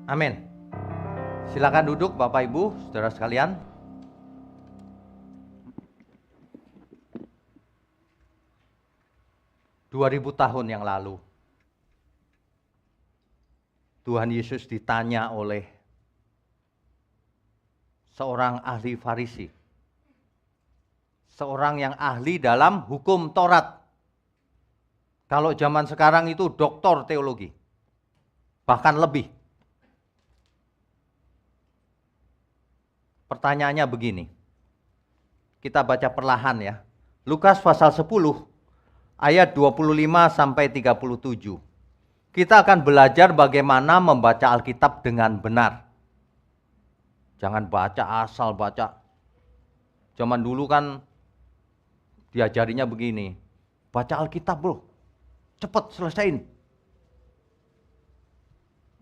Amin. Silakan duduk Bapak Ibu, saudara sekalian. Dua ribu tahun yang lalu, Tuhan Yesus ditanya oleh seorang ahli Farisi, seorang yang ahli dalam hukum Taurat. Kalau zaman sekarang itu doktor teologi, bahkan lebih. Pertanyaannya begini, kita baca perlahan ya. Lukas pasal 10 ayat 25 sampai 37. Kita akan belajar bagaimana membaca Alkitab dengan benar. Jangan baca asal baca. Zaman dulu kan diajarinya begini, baca Alkitab bro, cepet selesaiin.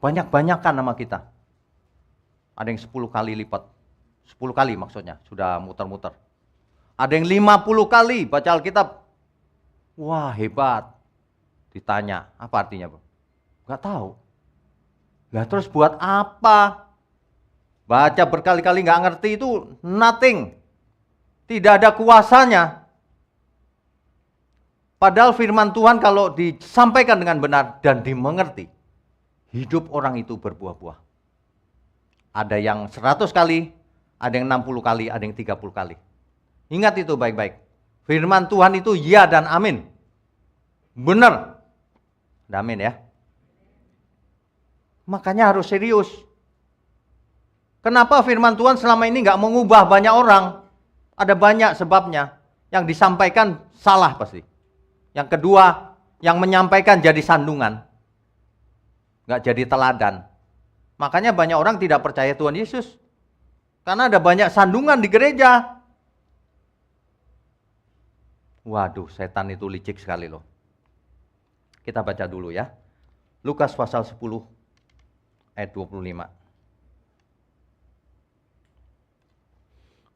Banyak-banyakan nama kita. Ada yang 10 kali lipat. 10 kali maksudnya, sudah muter-muter. Ada yang 50 kali baca Alkitab. Wah hebat. Ditanya, apa artinya bro? Gak tahu. Lah terus buat apa? Baca berkali-kali gak ngerti itu nothing. Tidak ada kuasanya. Padahal firman Tuhan kalau disampaikan dengan benar dan dimengerti, hidup orang itu berbuah-buah. Ada yang 100 kali, ada yang 60 kali, ada yang 30 kali. Ingat itu baik-baik. Firman Tuhan itu ya dan amin. Benar. Amin ya. Makanya harus serius. Kenapa firman Tuhan selama ini nggak mengubah banyak orang? Ada banyak sebabnya. Yang disampaikan salah pasti. Yang kedua, yang menyampaikan jadi sandungan. Nggak jadi teladan. Makanya banyak orang tidak percaya Tuhan Yesus. Karena ada banyak sandungan di gereja. Waduh, setan itu licik sekali loh. Kita baca dulu ya. Lukas pasal 10 ayat 25.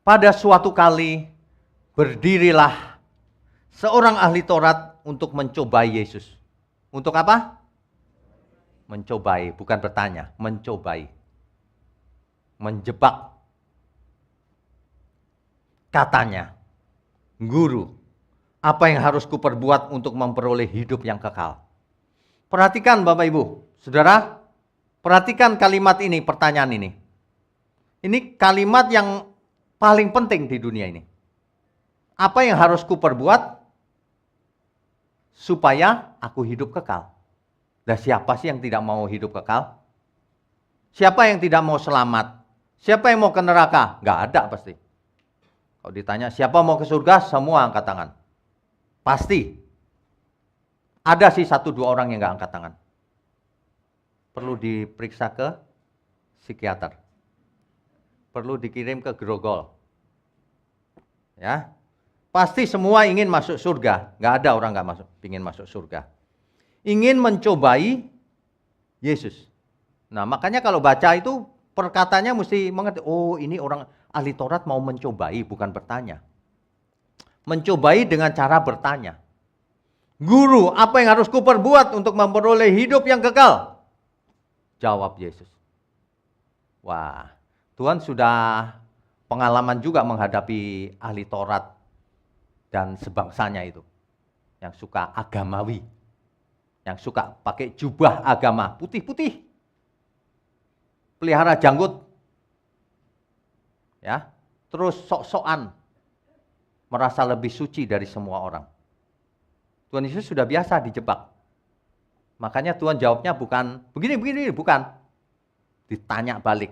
Pada suatu kali berdirilah seorang ahli Taurat untuk mencobai Yesus. Untuk apa? Mencobai, bukan bertanya, mencobai. Menjebak. Katanya, Guru, apa yang harus kuperbuat untuk memperoleh hidup yang kekal? Perhatikan Bapak Ibu, Saudara, perhatikan kalimat ini, pertanyaan ini. Ini kalimat yang paling penting di dunia ini. Apa yang harus kuperbuat supaya aku hidup kekal? Dan siapa sih yang tidak mau hidup kekal? Siapa yang tidak mau selamat? Siapa yang mau ke neraka? Nggak ada pasti. Kalau ditanya siapa mau ke surga, semua angkat tangan. Pasti. Ada sih 1-2 orang yang nggak angkat tangan. Perlu diperiksa ke psikiater. Perlu dikirim ke Grogol. Ya. Pasti semua ingin masuk surga. Nggak ada orang nggak ingin masuk surga. Ingin mencobai Yesus. Nah makanya kalau baca itu perkataannya mesti mengerti. Oh ini orang ahli Taurat mau mencobai, bukan bertanya. Mencobai dengan cara bertanya. Guru, apa yang harus kuperbuat untuk memperoleh hidup yang kekal? Jawab Yesus. Wah, Tuhan sudah pengalaman juga menghadapi ahli Taurat dan sebangsanya itu. Yang suka agamawi. Yang suka pakai jubah agama, putih-putih. Pelihara janggut. Ya, terus sok-sokan merasa lebih suci dari semua orang. Tuhan Yesus sudah biasa dijebak. Makanya Tuhan jawabnya bukan begini, bukan. Ditanya balik.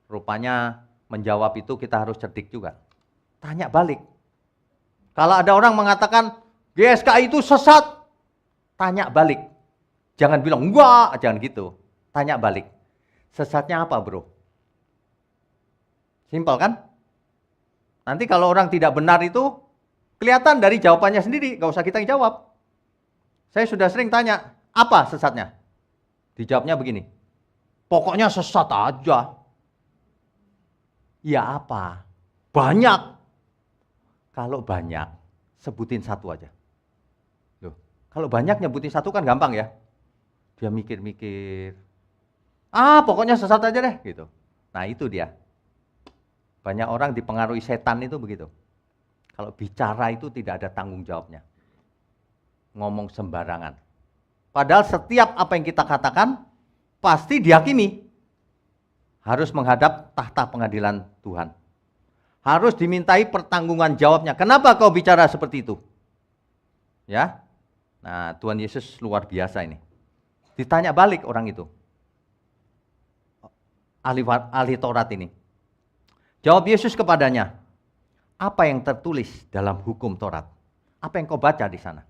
Rupanya menjawab itu kita harus cerdik juga. Tanya balik. Kalau ada orang mengatakan GSKI itu sesat, tanya balik. Jangan bilang enggak, jangan gitu. Tanya balik. Sesatnya apa bro? Simpel kan? Nanti kalau orang tidak benar itu kelihatan dari jawabannya sendiri, gak usah kita yang jawab. Saya sudah sering tanya, apa sesatnya? Dijawabnya begini, pokoknya sesat aja. Ya apa? Banyak. Kalau banyak, sebutin satu aja. Loh, kalau banyak nyebutin satu kan gampang ya. Dia mikir-mikir. Pokoknya sesat aja deh gitu. Nah itu dia. Banyak orang dipengaruhi setan itu begitu. Kalau bicara itu tidak ada tanggung jawabnya. Ngomong sembarangan. Padahal setiap apa yang kita katakan pasti dihakimi. Harus menghadap tahta pengadilan Tuhan. Harus dimintai pertanggungan jawabnya. Kenapa kau bicara seperti itu? Ya. Nah, Tuhan Yesus luar biasa ini. Ditanya balik orang itu. Ahli Taurat ini. Jawab Yesus kepadanya, apa yang tertulis dalam hukum Taurat? Apa yang kau baca di sana?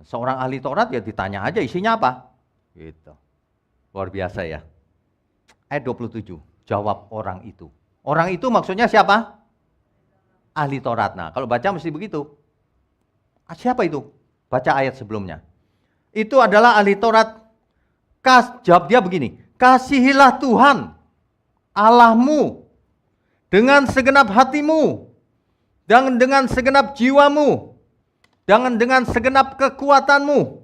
Seorang ahli Taurat ya ditanya aja isinya apa? Gitu. Luar biasa ya. Ayat 27, jawab orang itu. Orang itu maksudnya siapa? Ahli Taurat. Nah, kalau baca mesti begitu. Siapa itu? Baca ayat sebelumnya. Itu adalah ahli Taurat. Jawab dia begini, kasihilah Tuhan Allahmu dengan segenap hatimu, dan dengan segenap jiwamu, dan dengan segenap kekuatanmu,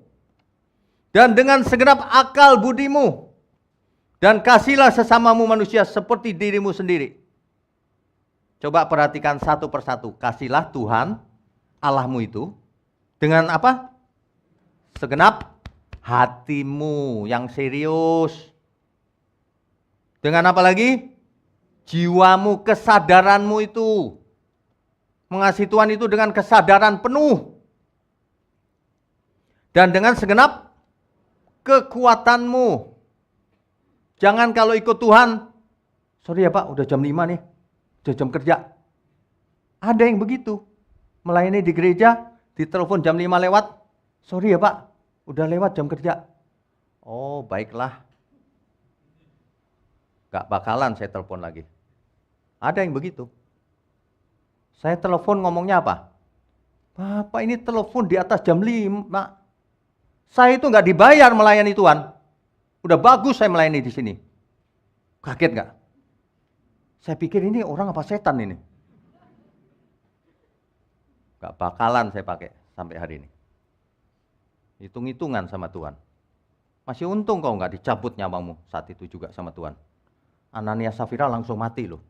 dan dengan segenap akal budimu, dan kasihlah sesamamu manusia seperti dirimu sendiri. Coba perhatikan satu persatu. Kasihlah Tuhan Allahmu itu dengan apa? Segenap hatimu, yang serius. Dengan apa lagi? Jiwamu, kesadaranmu itu. Mengasihi Tuhan itu dengan kesadaran penuh. Dan dengan segenap kekuatanmu. Jangan kalau ikut Tuhan, sorry ya Pak, udah jam 5 nih, udah jam kerja. Ada yang begitu. Melayani di gereja, ditelepon jam 5 lewat, sorry ya Pak, udah lewat jam kerja. Oh baiklah. Gak bakalan saya telepon lagi. Ada yang begitu. Saya telepon ngomongnya apa? Bapak ini telepon di atas jam 5. Saya itu nggak dibayar melayani Tuhan. Udah bagus saya melayani di sini. Kaget nggak? Saya pikir ini orang apa setan ini? Gak bakalan saya pakai sampai hari ini. Hitung-hitungan sama Tuhan. Masih untung kau nggak dicabut nyawamu saat itu juga sama Tuhan. Anania Safira langsung mati loh.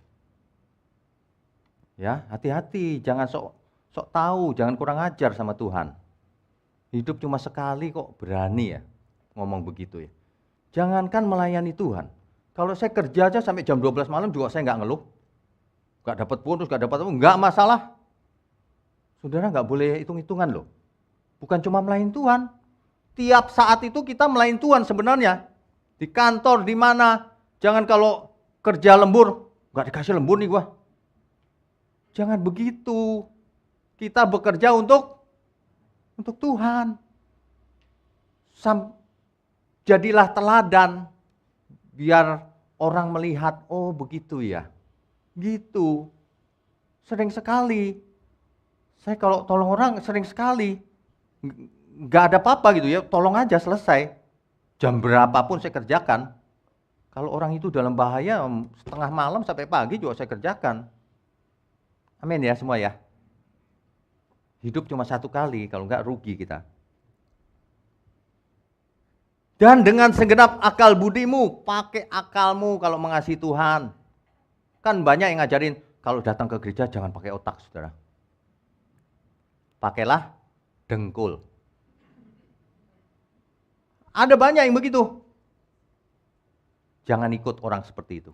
Ya, hati-hati, jangan sok tahu, jangan kurang ajar sama Tuhan. Hidup cuma sekali kok, berani ya ngomong begitu ya. Jangankan melayani Tuhan. Kalau saya kerja aja sampai jam 12 malam juga saya nggak ngeluh. Nggak dapat bonus, nggak dapat apa, nggak masalah. Saudara nggak boleh hitung-hitungan loh. Bukan cuma melayani Tuhan. Tiap saat itu kita melayani Tuhan sebenarnya. Di kantor, di mana. Jangan kalau kerja lembur, nggak dikasih lembur nih gua. Jangan begitu. Kita bekerja untuk Tuhan. Jadilah teladan. Biar orang melihat, oh begitu ya. Gitu. Sering sekali. Saya kalau tolong orang sering sekali. Nggak ada apa-apa gitu ya. Tolong aja selesai. Jam berapapun saya kerjakan. Kalau orang itu dalam bahaya, setengah malam sampai pagi juga saya kerjakan. Amin ya semua ya. Hidup cuma satu kali, kalau enggak rugi kita. Dan dengan segenap akal budimu, pakai akalmu kalau mengasihi Tuhan. Kan banyak yang ngajarin, kalau datang ke gereja jangan pakai otak, saudara. Pakailah dengkul. Ada banyak yang begitu. Jangan ikut orang seperti itu.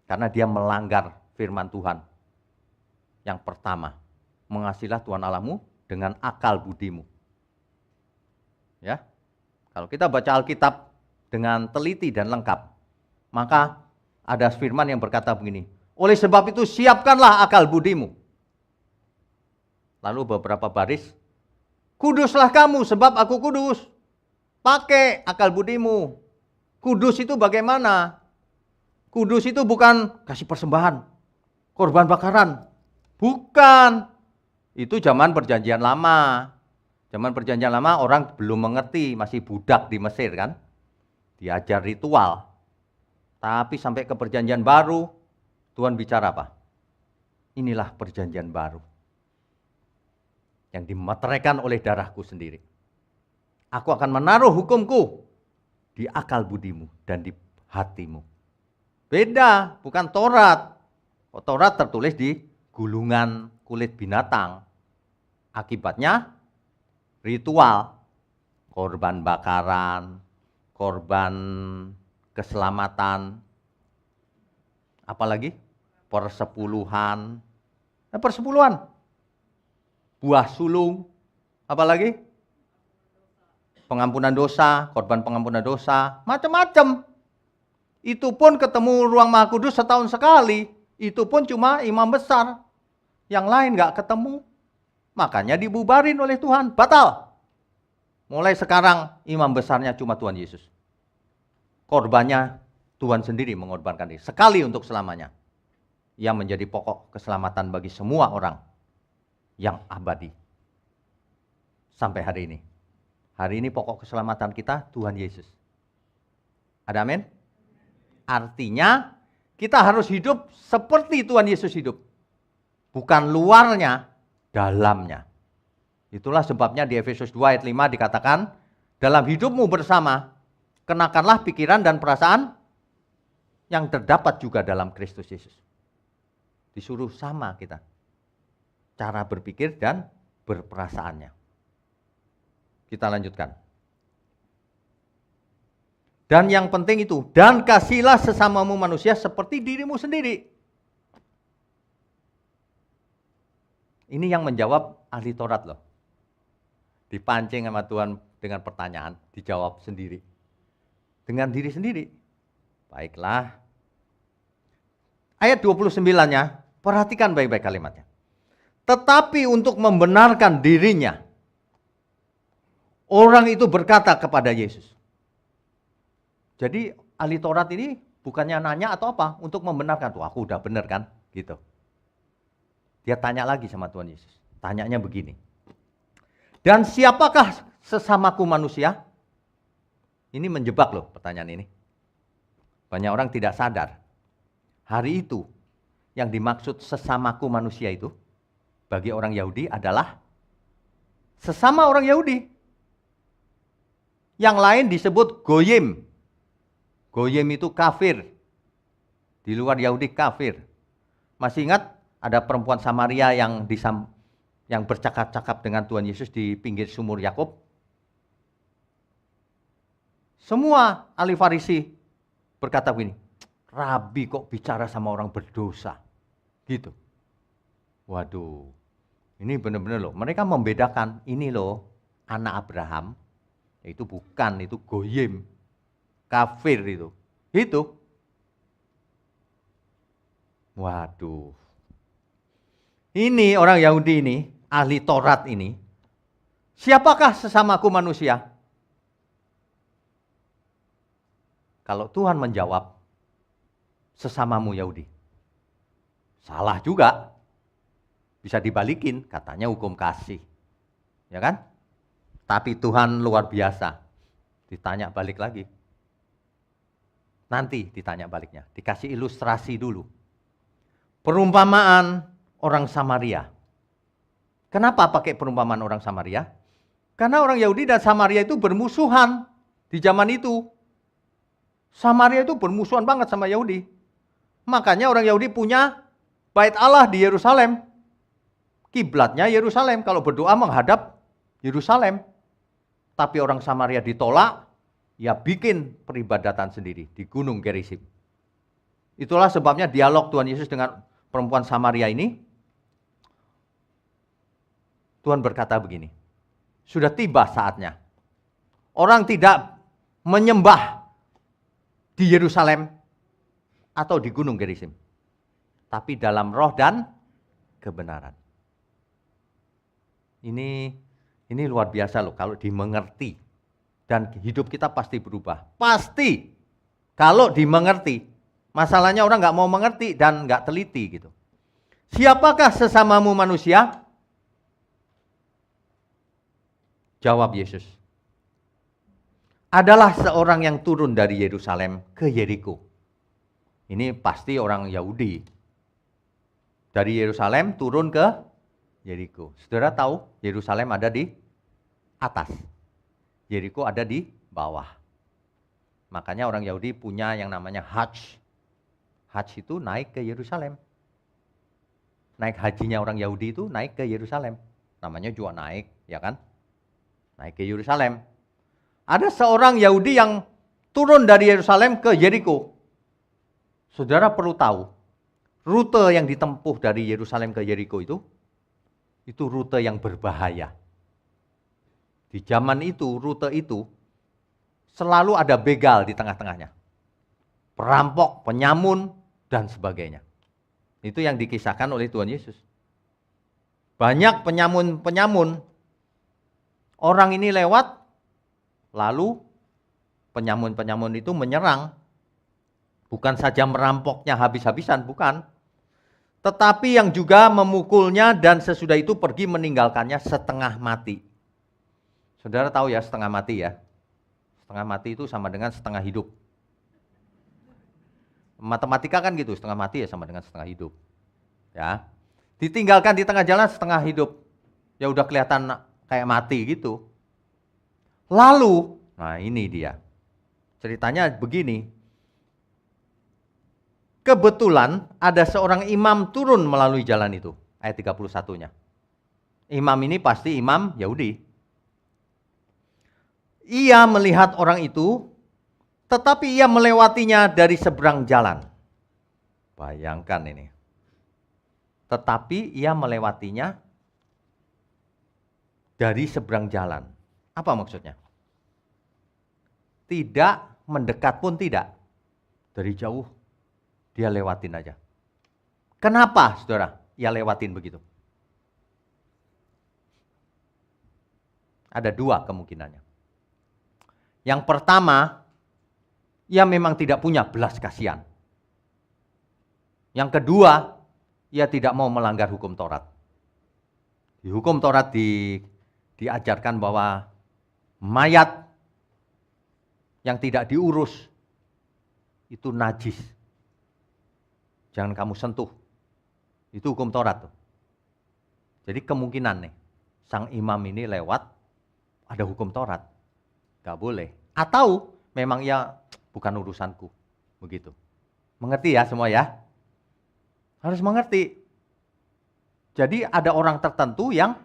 Karena dia melanggar firman Tuhan. Yang pertama, mengasihilah Tuhan Allahmu dengan akal budimu. Ya. Kalau kita baca Alkitab dengan teliti dan lengkap, maka ada firman yang berkata begini, oleh sebab itu siapkanlah akal budimu. Lalu beberapa baris, kuduslah kamu sebab aku kudus. Pakai akal budimu. Kudus itu bagaimana? Kudus itu bukan kasih persembahan, korban bakaran. Bukan. Itu zaman perjanjian lama. Zaman perjanjian lama orang belum mengerti, masih budak di Mesir kan. Diajar ritual. Tapi sampai ke perjanjian baru, Tuhan bicara apa? Inilah perjanjian baru. Yang dimeteraikan oleh darahku sendiri. Aku akan menaruh hukumku di akal budimu dan di hatimu. Beda, bukan Taurat. Taurat tertulis di gulungan kulit binatang. Akibatnya ritual, korban bakaran, korban keselamatan, apalagi persepuluhan, buah sulung, apalagi pengampunan dosa, korban pengampunan dosa, macam-macam. Itu pun ketemu ruang Maha Kudus setahun sekali. Itu pun cuma imam besar. Yang lain nggak ketemu. Makanya dibubarin oleh Tuhan. Batal. Mulai sekarang imam besarnya cuma Tuhan Yesus. Korbannya Tuhan sendiri mengorbankan diri. Sekali untuk selamanya. Yang menjadi pokok keselamatan bagi semua orang. Yang abadi. Sampai hari ini. Hari ini pokok keselamatan kita Tuhan Yesus. Ada amin? Artinya kita harus hidup seperti Tuhan Yesus hidup. Bukan luarnya, dalamnya. Itulah sebabnya di Efesus 2 ayat 5 dikatakan, dalam hidupmu bersama, kenakanlah pikiran dan perasaan yang terdapat juga dalam Kristus Yesus. Disuruh sama kita. Cara berpikir dan berperasaannya. Kita lanjutkan. Dan yang penting itu, dan kasihlah sesamamu manusia seperti dirimu sendiri. Ini yang menjawab ahli Taurat loh. Dipancing sama Tuhan dengan pertanyaan, dijawab sendiri. Dengan diri sendiri. Baiklah. Ayat 29-nya, perhatikan baik-baik kalimatnya. Tetapi untuk membenarkan dirinya, orang itu berkata kepada Yesus. Jadi ahli Taurat ini bukannya nanya atau apa, untuk membenarkan. Tuh aku udah bener kan? Gitu. Dia tanya lagi sama Tuhan Yesus. Tanyanya begini. Dan siapakah sesamaku manusia? Ini menjebak loh pertanyaan ini. Banyak orang tidak sadar. Hari itu yang dimaksud sesamaku manusia itu bagi orang Yahudi adalah sesama orang Yahudi. Yang lain disebut goyim. Goyim itu kafir. Di luar Yahudi kafir. Masih ingat ada perempuan Samaria yang bercakap-cakap dengan Tuhan Yesus di pinggir sumur Yakub? Semua ahli Farisi berkata begini, Rabi kok bicara sama orang berdosa? Gitu. Waduh, ini benar-benar loh. Mereka membedakan, ini loh anak Abraham, itu bukan, itu goyim. Kafir itu. Itu. Waduh. Ini orang Yahudi ini, ahli Taurat ini. Siapakah sesamaku manusia? Kalau Tuhan menjawab, sesamamu Yahudi. Salah juga. Bisa dibalikin, katanya hukum kasih. Ya kan? Tapi Tuhan luar biasa. Ditanya balik lagi. Nanti ditanya baliknya, dikasih ilustrasi dulu. Perumpamaan orang Samaria. Kenapa pakai perumpamaan orang Samaria? Karena orang Yahudi dan Samaria itu bermusuhan di zaman itu. Samaria itu bermusuhan banget sama Yahudi. Makanya orang Yahudi punya bait Allah di Yerusalem. Kiblatnya Yerusalem, kalau berdoa menghadap Yerusalem. Tapi orang Samaria ditolak. Ya bikin peribadatan sendiri di Gunung Gerizim. Itulah sebabnya dialog Tuhan Yesus dengan perempuan Samaria ini. Tuhan berkata begini, sudah tiba saatnya. Orang tidak menyembah di Yerusalem atau di Gunung Gerizim. Tapi dalam roh dan kebenaran. Ini luar biasa loh kalau dimengerti. Dan hidup kita pasti berubah. Pasti. Kalau dimengerti. Masalahnya orang nggak mau mengerti dan nggak teliti gitu. Siapakah sesamamu manusia? Jawab Yesus. Adalah seorang yang turun dari Yerusalem ke Yeriko. Ini pasti orang Yahudi. Dari Yerusalem turun ke Yeriko. Saudara tahu Yerusalem ada di atas. Yeriko ada di bawah. Makanya orang Yahudi punya yang namanya Hajj. Hajj itu naik ke Yerusalem. Naik hajinya orang Yahudi itu naik ke Yerusalem. Namanya juga naik, ya kan? Naik ke Yerusalem. Ada seorang Yahudi yang turun dari Yerusalem ke Yeriko. Saudara perlu tahu, rute yang ditempuh dari Yerusalem ke Yeriko itu rute yang berbahaya. Di zaman itu, rute itu selalu ada begal di tengah-tengahnya. Perampok, penyamun, dan sebagainya. Itu yang dikisahkan oleh Tuhan Yesus. Banyak penyamun-penyamun. Orang ini lewat, lalu penyamun-penyamun itu menyerang. Bukan saja merampoknya habis-habisan, bukan. Tetapi yang juga memukulnya dan sesudah itu pergi meninggalkannya setengah mati. Saudara tahu ya setengah mati ya. Setengah mati itu sama dengan setengah hidup. Matematika kan gitu, setengah mati ya sama dengan setengah hidup. Ya. Ditinggalkan di tengah jalan setengah hidup. Ya udah kelihatan kayak mati gitu. Lalu, nah ini dia. Ceritanya begini. Kebetulan ada seorang imam turun melalui jalan itu. Ayat 31-nya. Imam ini pasti imam Yahudi. Ia melihat orang itu, tetapi ia melewatinya dari seberang jalan. Bayangkan ini. Tetapi ia melewatinya dari seberang jalan. Apa maksudnya? Tidak mendekat pun tidak. Dari jauh dia lewatin aja. Kenapa saudara ia lewatin begitu? Ada dua kemungkinannya. Yang pertama, ia memang tidak punya belas kasihan. Yang kedua, ia tidak mau melanggar hukum Taurat. Di hukum Taurat diajarkan bahwa mayat yang tidak diurus itu najis. Jangan kamu sentuh. Itu hukum Taurat tuh. Jadi kemungkinan nih, sang imam ini lewat, ada hukum Taurat. Gak boleh. Atau memang ya bukan urusanku. Begitu. Mengerti ya semua ya? Harus mengerti. Jadi ada orang tertentu yang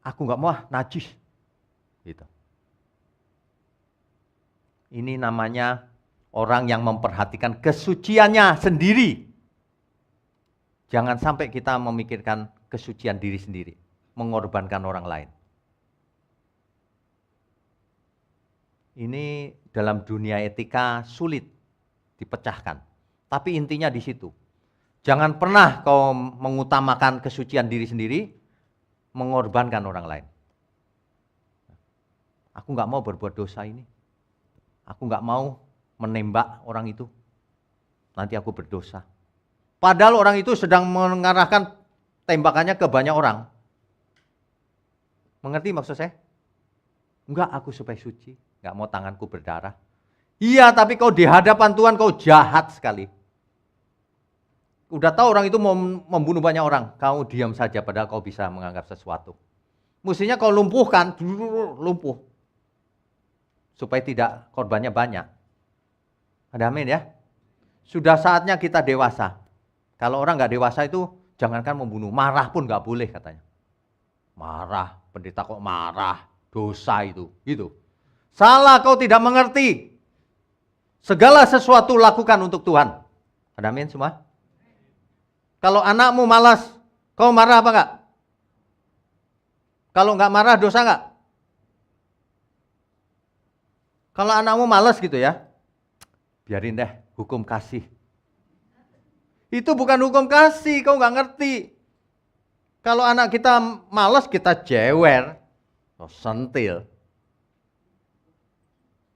aku gak mau najis. Gitu. Ini namanya orang yang memperhatikan kesuciannya sendiri. Jangan sampai kita memikirkan kesucian diri sendiri. Mengorbankan orang lain. Ini dalam dunia etika sulit dipecahkan. Tapi intinya di situ. Jangan pernah kau mengutamakan kesucian diri sendiri, mengorbankan orang lain. Aku nggak mau berbuat dosa ini. Aku nggak mau menembak orang itu. Nanti aku berdosa. Padahal orang itu sedang mengarahkan tembakannya ke banyak orang. Mengerti maksud saya? Enggak, aku supaya suci. Gak mau tanganku berdarah. Iya, tapi kau di hadapan Tuhan kau jahat sekali. Udah tahu orang itu mau membunuh banyak orang. Kau diam saja padahal kau bisa menganggap sesuatu. Mestinya kau lumpuhkan, lumpuh. Supaya tidak korbannya banyak. Ada amin ya? Sudah saatnya kita dewasa. Kalau orang gak dewasa itu jangankan membunuh. Marah pun gak boleh katanya. Marah, pendeta kok marah. Dosa itu, gitu. Salah, kau tidak mengerti. Segala sesuatu lakukan untuk Tuhan. Ada amin semua? Kalau anakmu malas, kau marah apa enggak? Kalau enggak marah, dosa enggak? Kalau anakmu malas gitu ya, biarin deh, hukum kasih. Itu bukan hukum kasih, kau enggak ngerti. Kalau anak kita malas, kita jewer, sentil.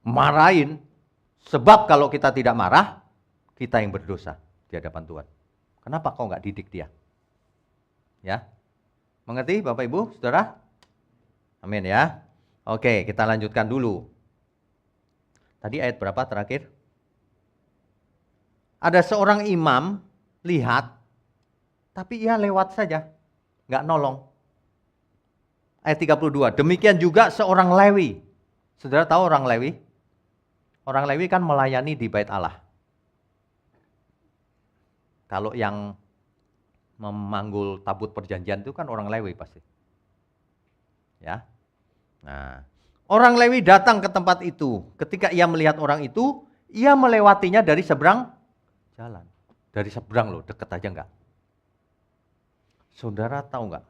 Marahin, sebab kalau kita tidak marah, kita yang berdosa di hadapan Tuhan. Kenapa kau nggak didik dia? Ya, mengerti Bapak Ibu, Saudara? Amin ya. Oke, kita lanjutkan dulu. Tadi ayat berapa terakhir? Ada seorang imam lihat, tapi ia lewat saja, nggak nolong. Ayat 32, demikian juga seorang Lewi. Saudara tahu orang Lewi? Orang Lewi kan melayani di Bait Allah. Kalau yang memanggul tabut perjanjian itu kan orang Lewi pasti. Ya. Nah, orang Lewi datang ke tempat itu. Ketika ia melihat orang itu, ia melewatinya dari seberang jalan. Dari seberang loh, deket aja enggak. Saudara tahu enggak?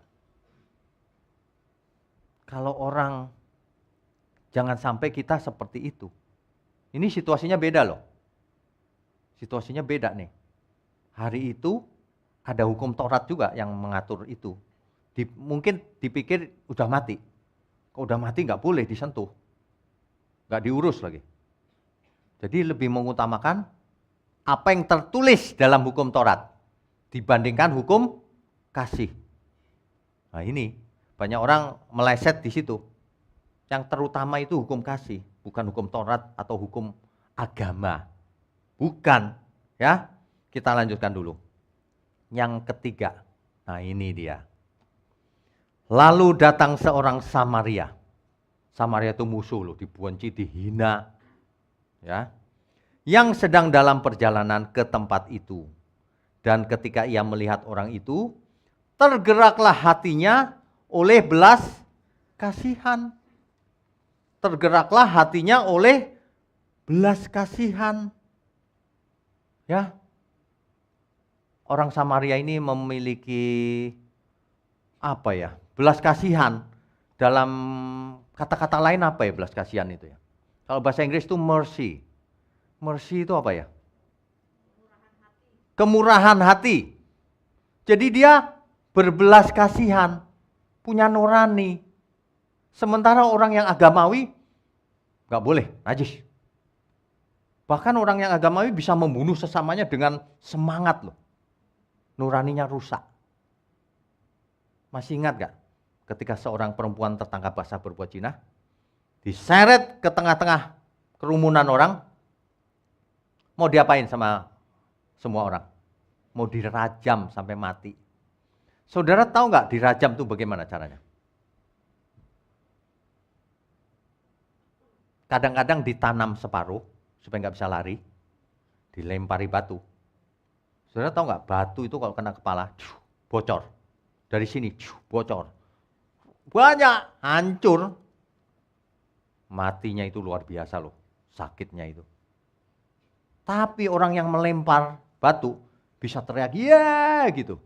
Kalau orang, jangan sampai kita seperti itu. Ini situasinya beda loh. Situasinya beda nih. Hari itu ada hukum Taurat juga yang mengatur itu. Mungkin dipikir udah mati. Kalau udah mati nggak boleh disentuh. Nggak diurus lagi. Jadi lebih mengutamakan apa yang tertulis dalam hukum Taurat dibandingkan hukum kasih. Nah ini banyak orang meleset di situ. Yang terutama itu hukum kasih, bukan hukum Taurat atau hukum agama. Bukan, ya. Kita lanjutkan dulu. Yang ketiga. Nah, ini dia. Lalu datang seorang Samaria. Samaria itu musuh loh, dibenci, dihina. Ya. Yang sedang dalam perjalanan ke tempat itu. Dan ketika ia melihat orang itu, tergeraklah hatinya oleh belas kasihan. Tergeraklah hatinya oleh belas kasihan. Ya. Orang Samaria ini memiliki apa ya? Belas kasihan. Dalam kata-kata lain apa ya belas kasihan itu ya? Kalau bahasa Inggris itu mercy. Mercy itu apa ya? Kemurahan hati. Jadi dia berbelas kasihan, punya nurani. Sementara orang yang agamawi nggak boleh, najis. Bahkan orang yang agamawi bisa membunuh sesamanya dengan semangat loh. Nuraninya rusak. Masih ingat gak ketika seorang perempuan tertangkap basah berbuat zina, diseret ke tengah-tengah kerumunan orang, mau diapain sama semua orang? Mau dirajam sampai mati. Saudara tahu nggak dirajam itu bagaimana caranya? Kadang-kadang ditanam separuh supaya nggak bisa lari, dilempari batu. Saudara tahu nggak batu itu kalau kena kepala, bocor. Dari sini, bocor. Banyak, hancur. Matinya itu luar biasa loh, sakitnya itu. Tapi orang yang melempar batu bisa teriak, ya gitu.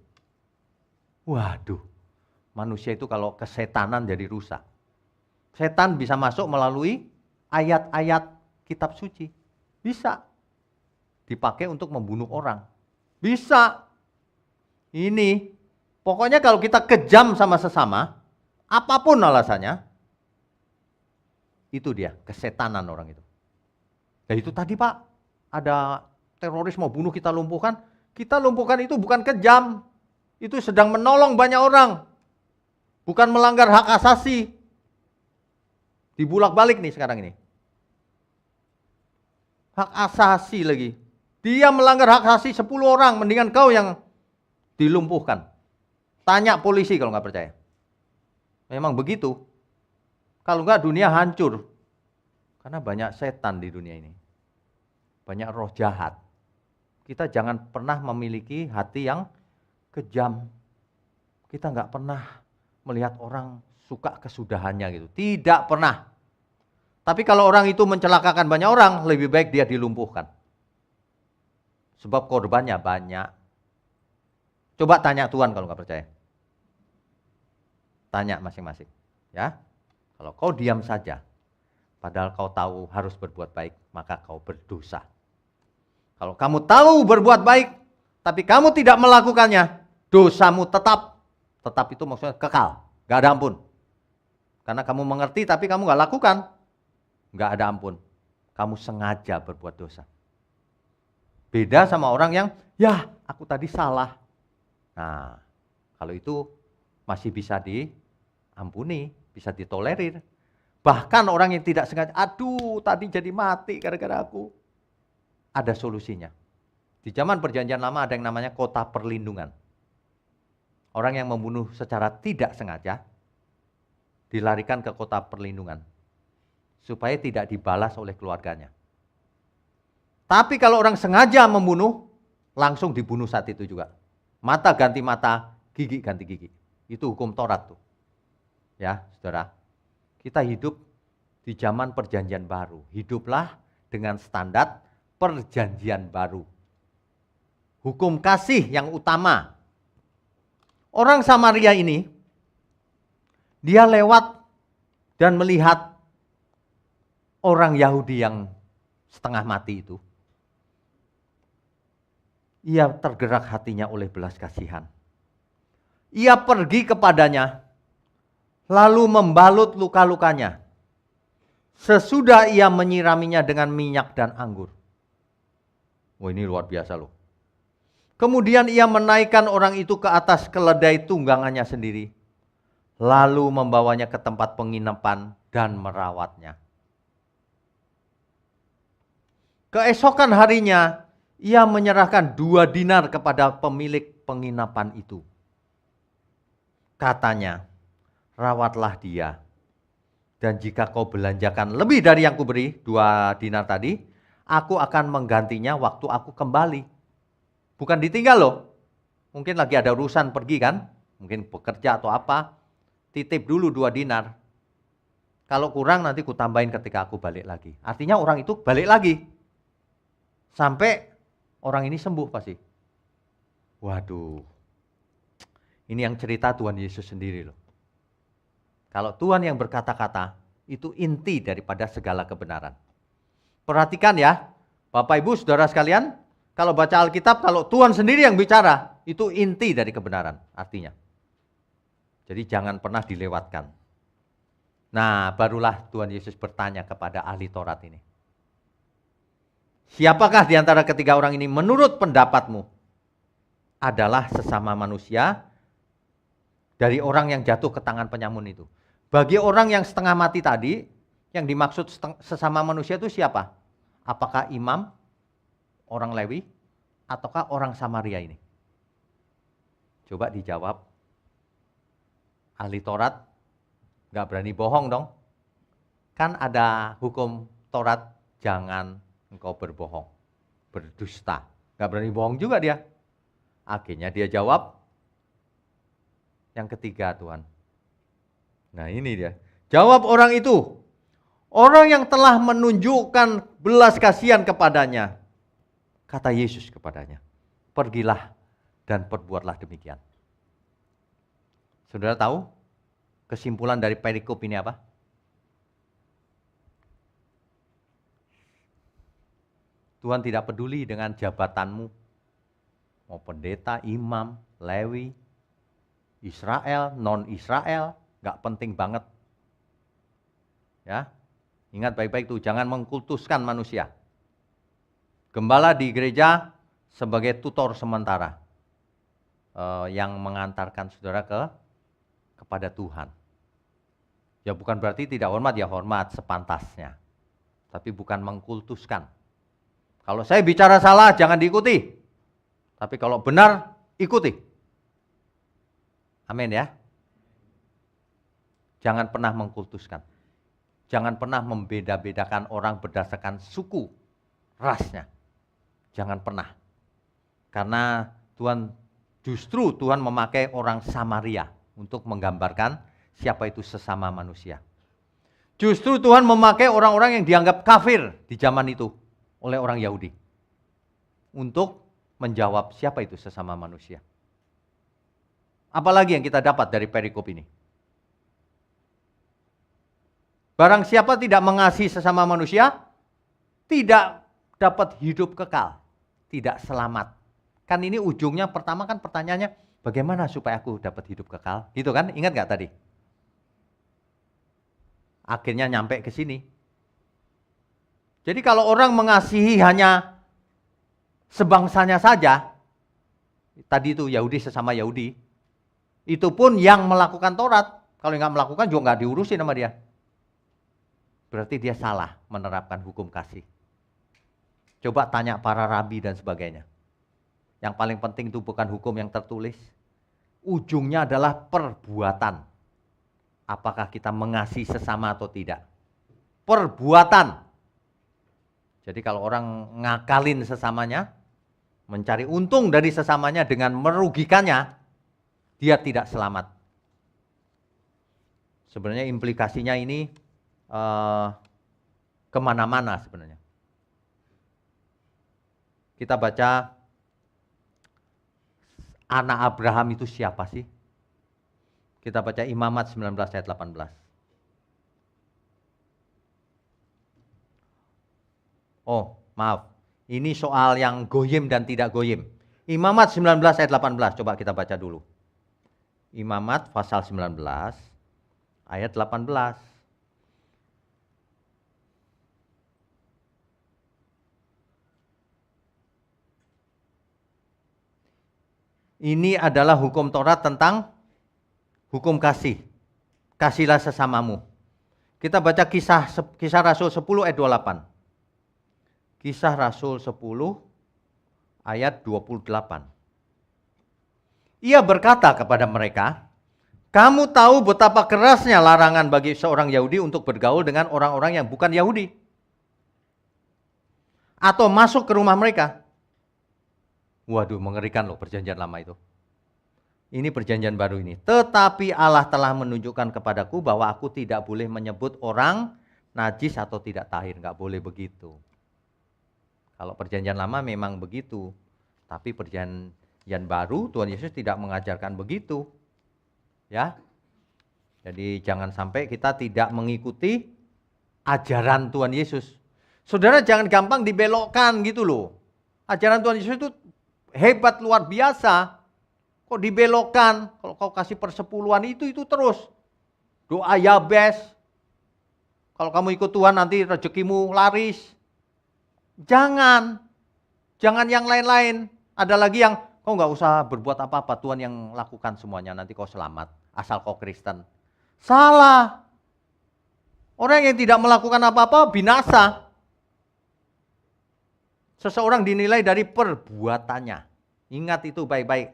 Waduh, manusia itu kalau kesetanan jadi rusak. Setan bisa masuk melalui ayat-ayat kitab suci. Bisa. Dipakai untuk membunuh orang. Bisa. Ini, pokoknya kalau kita kejam sama sesama, apapun alasannya, itu dia, kesetanan orang itu. Dan itu tadi Pak, ada teroris mau bunuh kita lumpuhkan itu bukan kejam. Itu sedang menolong banyak orang. Bukan melanggar hak asasi. Dibulak-balik nih sekarang ini. Hak asasi lagi. Dia melanggar hak asasi 10 orang, mendingan kau yang dilumpuhkan. Tanya polisi kalau nggak percaya. Memang begitu. Kalau nggak dunia hancur. Karena banyak setan di dunia ini. Banyak roh jahat. Kita jangan pernah memiliki hati yang kejam. Kita nggak pernah melihat orang suka kesudahannya gitu. Tidak pernah. Tapi kalau orang itu mencelakakan banyak orang, lebih baik dia dilumpuhkan. Sebab korbannya banyak. Coba tanya Tuhan kalau nggak percaya. Tanya masing-masing. Ya, kalau kau diam saja, padahal kau tahu harus berbuat baik, maka kau berdosa. Kalau kamu tahu berbuat baik, tapi kamu tidak melakukannya, dosamu tetap itu maksudnya kekal, nggak ada ampun. Karena kamu mengerti tapi kamu nggak lakukan, nggak ada ampun. Kamu sengaja berbuat dosa. Beda sama orang yang, ya aku tadi salah. Nah, kalau itu masih bisa diampuni, bisa ditolerir. Bahkan orang yang tidak sengaja, aduh tadi jadi mati gara-gara aku. Ada solusinya. Di zaman perjanjian lama ada yang namanya kota perlindungan. Orang yang membunuh secara tidak sengaja, dilarikan ke kota perlindungan. Supaya tidak dibalas oleh keluarganya. Tapi kalau orang sengaja membunuh, langsung dibunuh saat itu juga. Mata ganti mata, gigi ganti gigi. Itu hukum Taurat tuh. Ya, saudara. Kita hidup di zaman perjanjian baru. Hiduplah dengan standar perjanjian baru. Hukum kasih yang utama. Orang Samaria ini, dia lewat dan melihat orang Yahudi yang setengah mati itu. Ia tergerak hatinya oleh belas kasihan. Ia pergi kepadanya, lalu membalut luka-lukanya. Sesudah ia menyiraminya dengan minyak dan anggur. Wah, ini luar biasa loh. Kemudian ia menaikkan orang itu ke atas keledai tunggangannya sendiri. Lalu membawanya ke tempat penginapan dan merawatnya. Keesokan harinya, ia menyerahkan 2 dinar kepada pemilik penginapan itu. Katanya, rawatlah dia. Dan jika kau belanjakan lebih dari yang kuberi, 2 dinar tadi, aku akan menggantinya waktu aku kembali. Bukan ditinggal loh. Mungkin lagi ada urusan pergi kan. Mungkin bekerja atau apa. Titip dulu 2 dinar. Kalau kurang nanti ku tambahin ketika aku balik lagi. Artinya orang itu balik lagi. Sampai orang ini sembuh pasti. Waduh. Ini yang cerita Tuhan Yesus sendiri loh. Kalau Tuhan yang berkata-kata, itu inti daripada segala kebenaran. Perhatikan ya, Bapak Ibu Saudara sekalian, kalau baca Alkitab, kalau Tuhan sendiri yang bicara, itu inti dari kebenaran artinya. Jadi jangan pernah dilewatkan. Nah, barulah Tuhan Yesus bertanya kepada ahli Taurat ini. Siapakah di antara ketiga orang ini menurut pendapatmu adalah sesama manusia dari orang yang jatuh ke tangan penyamun itu? Bagi orang yang setengah mati tadi, yang dimaksud sesama manusia itu siapa? Apakah imam, orang Lewi, ataukah orang Samaria ini? Coba dijawab. Ahli Taurat nggak berani bohong dong. Kan ada hukum Taurat, jangan engkau berbohong, berdusta. Nggak berani bohong juga dia. Akhirnya dia jawab, yang ketiga Tuhan. Nah ini dia. Jawab orang itu. Orang yang telah menunjukkan belas kasihan kepadanya. Kata Yesus kepadanya. Pergilah dan perbuatlah demikian. Saudara tahu kesimpulan dari perikop ini apa? Tuhan tidak peduli dengan jabatanmu. Mau pendeta, imam, Lewi, Israel, non-Israel. Nggak penting banget. Ya, ingat baik-baik tuh, jangan mengkultuskan manusia. Gembala di gereja sebagai tutor sementara yang mengantarkan saudara kepada Tuhan. Ya bukan berarti tidak hormat, ya hormat sepantasnya. Tapi bukan mengkultuskan. Kalau saya bicara salah jangan diikuti. Tapi kalau benar ikuti. Amin ya. Jangan pernah mengkultuskan. Jangan pernah membeda-bedakan orang berdasarkan suku, rasnya. Jangan pernah. Karena justru Tuhan memakai orang Samaria untuk menggambarkan siapa itu sesama manusia. Justru Tuhan memakai orang-orang yang dianggap kafir di zaman itu oleh orang Yahudi. Untuk menjawab siapa itu sesama manusia. Apalagi yang kita dapat dari perikop ini? Barang siapa tidak mengasihi sesama manusia, tidak dapat hidup kekal, tidak selamat. Kan ini ujungnya pertama kan pertanyaannya, bagaimana supaya aku dapat hidup kekal? Gitu kan, ingat gak tadi? Akhirnya nyampe ke sini. Jadi kalau orang mengasihi hanya sebangsanya saja, tadi itu Yahudi sesama Yahudi, itu pun yang melakukan Taurat, kalau nggak melakukan juga nggak diurusin sama dia. Berarti dia salah menerapkan hukum kasih. Coba tanya para rabi dan sebagainya. Yang paling penting itu bukan hukum yang tertulis. Ujungnya adalah perbuatan. Apakah kita mengasihi sesama atau tidak. Perbuatan. Jadi kalau orang ngakalin sesamanya, mencari untung dari sesamanya dengan merugikannya, dia tidak selamat. Sebenarnya implikasinya ini kemana-mana sebenarnya. Kita baca anak Abraham itu siapa sih? Kita baca Imamat 19 ayat 18. Oh, maaf. Ini soal yang goyim dan tidak goyim. Imamat 19 ayat 18. Coba kita baca dulu. Imamat pasal 19 ayat 18. Ini adalah hukum Taurat tentang hukum kasih. Kasihlah sesamamu. Kita baca kisah Rasul 10 ayat 28. Kisah Rasul 10 ayat 28. Ia berkata kepada mereka, kamu tahu betapa kerasnya larangan bagi seorang Yahudi untuk bergaul dengan orang-orang yang bukan Yahudi. Atau masuk ke rumah mereka. Waduh, mengerikan loh perjanjian lama itu. Ini perjanjian baru ini. Tetapi Allah telah menunjukkan kepadaku bahwa aku tidak boleh menyebut orang najis atau tidak tahir. Nggak boleh begitu. Kalau perjanjian lama memang begitu. Tapi perjanjian baru Tuhan Yesus tidak mengajarkan begitu. Ya. Jadi jangan sampai kita tidak mengikuti ajaran Tuhan Yesus. Saudara jangan gampang dibelokkan gitu loh. Ajaran Tuhan Yesus itu hebat luar biasa. Kok dibelokkan? Kalau kau kasih persepuluhan itu terus. Doa Yabes. Kalau kamu ikut Tuhan nanti rezekimu laris. Jangan yang lain-lain. Ada lagi yang kau nggak usah berbuat apa-apa, Tuhan yang lakukan semuanya, nanti kau selamat, asal kau Kristen. Salah. Orang yang tidak melakukan apa-apa binasa. Seseorang dinilai dari perbuatannya. Ingat itu baik-baik.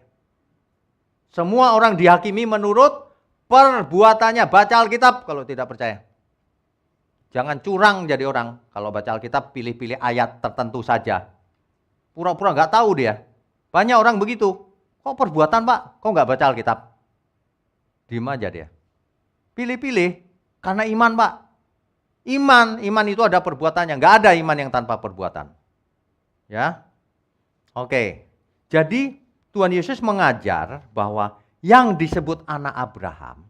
Semua orang dihakimi menurut perbuatannya. Baca Alkitab kalau tidak percaya. Jangan curang jadi orang. Kalau baca Alkitab pilih-pilih ayat tertentu saja. Pura-pura nggak tahu dia. Banyak orang begitu. Kok perbuatan Pak? Kok nggak baca Alkitab? Diem aja dia. Pilih-pilih karena iman Pak. Iman itu ada perbuatannya. Nggak ada iman yang tanpa perbuatan. Ya, oke. Jadi Tuhan Yesus mengajar bahwa yang disebut anak Abraham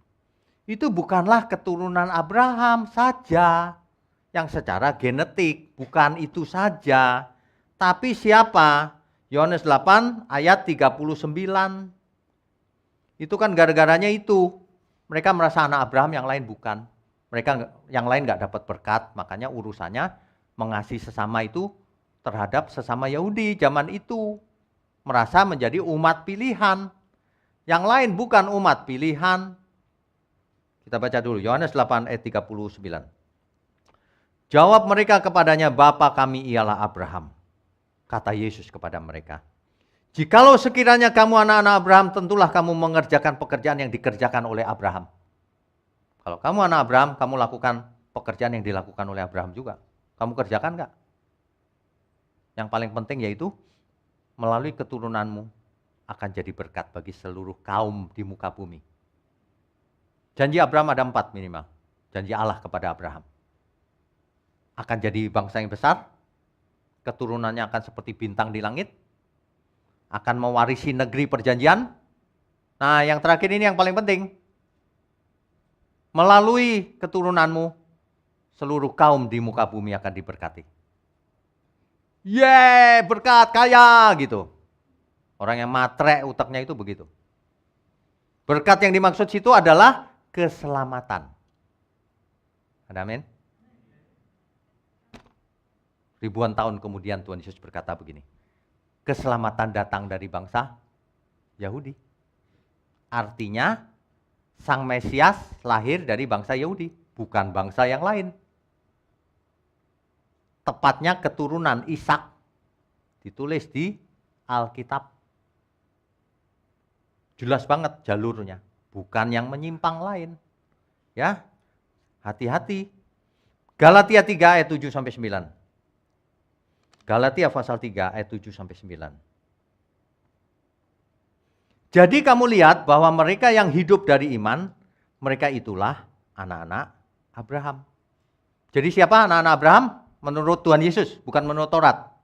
itu bukanlah keturunan Abraham saja yang secara genetik, bukan itu saja. Tapi siapa? Yohanes 8 ayat 39. Itu kan gara-garanya itu. Mereka merasa anak Abraham, yang lain bukan. Mereka yang lain nggak dapat berkat, makanya urusannya mengasihi sesama itu terhadap sesama Yahudi zaman itu. Merasa menjadi umat pilihan. Yang lain bukan umat pilihan. Kita baca dulu, Yohanes 8 ayat 39. Jawab mereka kepadanya, Bapa kami ialah Abraham. Kata Yesus kepada mereka, jikalau sekiranya kamu anak-anak Abraham, tentulah kamu mengerjakan pekerjaan yang dikerjakan oleh Abraham. Kalau kamu anak Abraham, kamu lakukan pekerjaan yang dilakukan oleh Abraham juga. Kamu kerjakan enggak? Yang paling penting yaitu, melalui keturunanmu akan jadi berkat bagi seluruh kaum di muka bumi. Janji Abraham ada 4 minimal. Janji Allah kepada Abraham. Akan jadi bangsa yang besar. Keturunannya akan seperti bintang di langit. Akan mewarisi negeri perjanjian. Nah yang terakhir ini yang paling penting. Melalui keturunanmu, seluruh kaum di muka bumi akan diberkati. Yeay, berkat, kaya gitu. Orang yang matre utaknya itu begitu. Berkat yang dimaksud situ adalah keselamatan. Ada amin? Ribuan tahun kemudian Tuhan Yesus berkata begini. Keselamatan datang dari bangsa Yahudi. Artinya Sang Mesias lahir dari bangsa Yahudi, bukan bangsa yang lain. Tepatnya keturunan Ishak. Ditulis di Alkitab. Jelas banget jalurnya. Bukan yang menyimpang lain. Ya, hati-hati. Galatia 3 ayat 7-9. Galatia pasal 3 ayat 7 sampai 9. Jadi kamu lihat bahwa mereka yang hidup dari iman, mereka itulah anak-anak Abraham. Jadi siapa anak-anak Abraham? Menurut Tuhan Yesus, bukan menurut Taurat.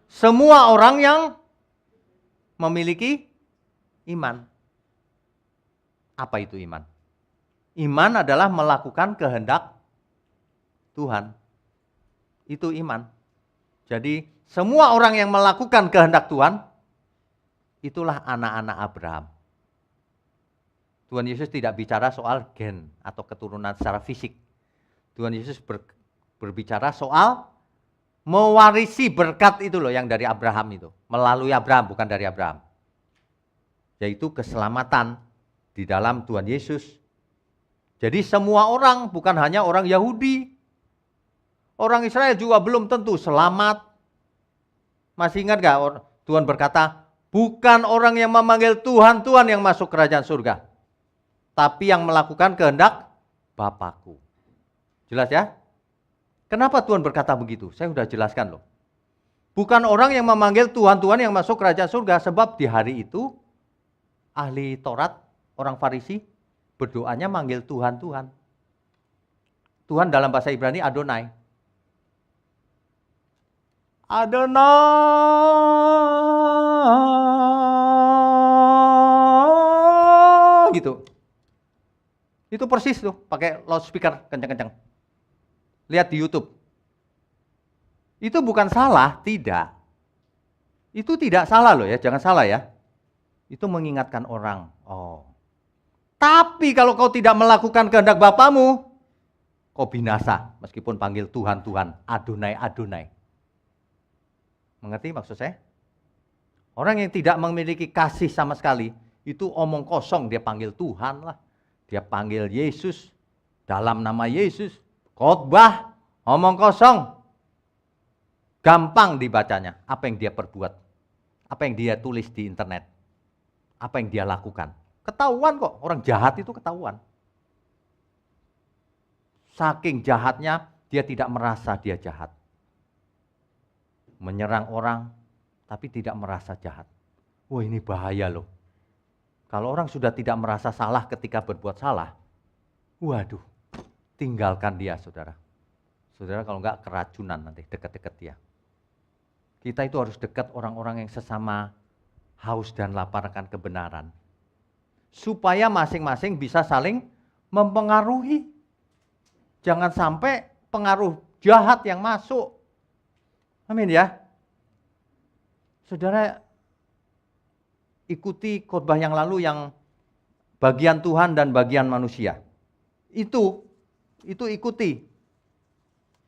Semua orang yang memiliki iman. Apa itu iman? Iman adalah melakukan kehendak Tuhan. Itu iman. Jadi semua orang yang melakukan kehendak Tuhan, itulah anak-anak Abraham. Tuhan Yesus tidak bicara soal gen atau keturunan secara fisik. Tuhan Yesus berbicara soal mewarisi berkat itu loh yang dari Abraham itu. Melalui Abraham, bukan dari Abraham. Yaitu keselamatan di dalam Tuhan Yesus. Jadi semua orang, bukan hanya orang Yahudi. Orang Israel juga belum tentu selamat. Masih ingat gak Tuhan berkata, bukan orang yang memanggil Tuhan, Tuhan yang masuk kerajaan surga. Tapi yang melakukan kehendak Bapakku. Jelas ya? Kenapa Tuhan berkata begitu? Saya sudah jelaskan loh. Bukan orang yang memanggil Tuhan, Tuhan yang masuk kerajaan surga. Sebab di hari itu, ahli Taurat, orang Farisi, berdoanya manggil Tuhan, Tuhan. Tuhan dalam bahasa Ibrani Adonai. Adonai gitu. Itu persis tuh, pakai loudspeaker kencang-kencang. Lihat di YouTube. Itu bukan salah, tidak. Itu tidak salah loh ya, jangan salah ya. Itu mengingatkan orang. Oh. Tapi kalau kau tidak melakukan kehendak Bapamu, kau binasa meskipun panggil Tuhan, Tuhan, Adonai, Adonai. Mengerti maksud saya? Orang yang tidak memiliki kasih sama sekali, itu omong kosong, dia panggil Tuhan lah. Dia panggil Yesus, dalam nama Yesus, khotbah, omong kosong. Gampang dibacanya, apa yang dia perbuat, apa yang dia tulis di internet, apa yang dia lakukan. Ketahuan kok, orang jahat itu ketahuan. Saking jahatnya, dia tidak merasa dia jahat. Menyerang orang, tapi tidak merasa jahat. Wah ini bahaya loh. Kalau orang sudah tidak merasa salah ketika berbuat salah, waduh, tinggalkan dia saudara. Saudara kalau enggak keracunan nanti dekat-dekat dia. Kita itu harus dekat orang-orang yang sesama haus dan lapar akan kebenaran. Supaya masing-masing bisa saling mempengaruhi. Jangan sampai pengaruh jahat yang masuk. Amin ya. Saudara, ikuti khotbah yang lalu yang bagian Tuhan dan bagian manusia. Itu ikuti.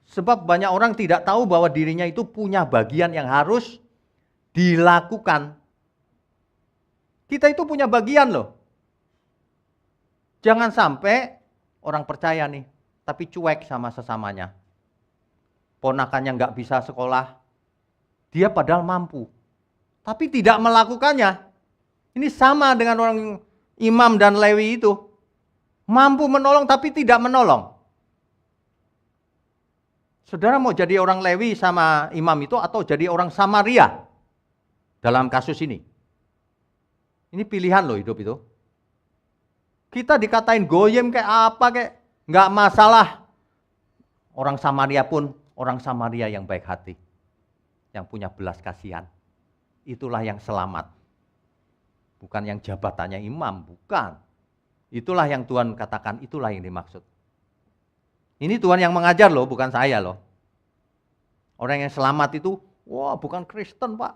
Sebab banyak orang tidak tahu bahwa dirinya itu punya bagian yang harus dilakukan. Kita itu punya bagian loh. Jangan sampai orang percaya nih, tapi cuek sama sesamanya. Ponakannya nggak bisa sekolah, dia padahal mampu, tapi tidak melakukannya. Ini sama dengan orang imam dan Lewi itu. Mampu menolong tapi tidak menolong. Saudara mau jadi orang Lewi sama imam itu atau jadi orang Samaria dalam kasus ini? Ini pilihan loh hidup itu. Kita dikatain goyim kayak apa kayak, nggak masalah. Orang Samaria pun orang Samaria yang baik hati, yang punya belas kasihan. Itulah yang selamat. Bukan yang jabatannya imam, bukan. Itulah yang Tuhan katakan, itulah yang dimaksud. Ini Tuhan yang mengajar loh, bukan saya loh. Orang yang selamat itu, wah bukan Kristen Pak.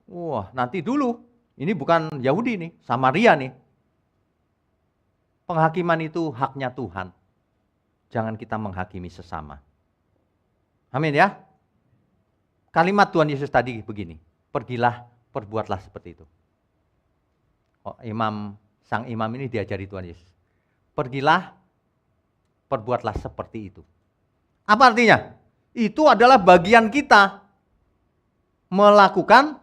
Wah nanti dulu, ini bukan Yahudi nih, Samaria nih. Penghakiman itu haknya Tuhan. Jangan kita menghakimi sesama. Amin ya. Kalimat Tuhan Yesus tadi begini, pergilah, perbuatlah seperti itu. Oh, sang imam ini diajari Tuhan Yesus. Pergilah, perbuatlah seperti itu. Apa artinya? Itu adalah bagian kita melakukan,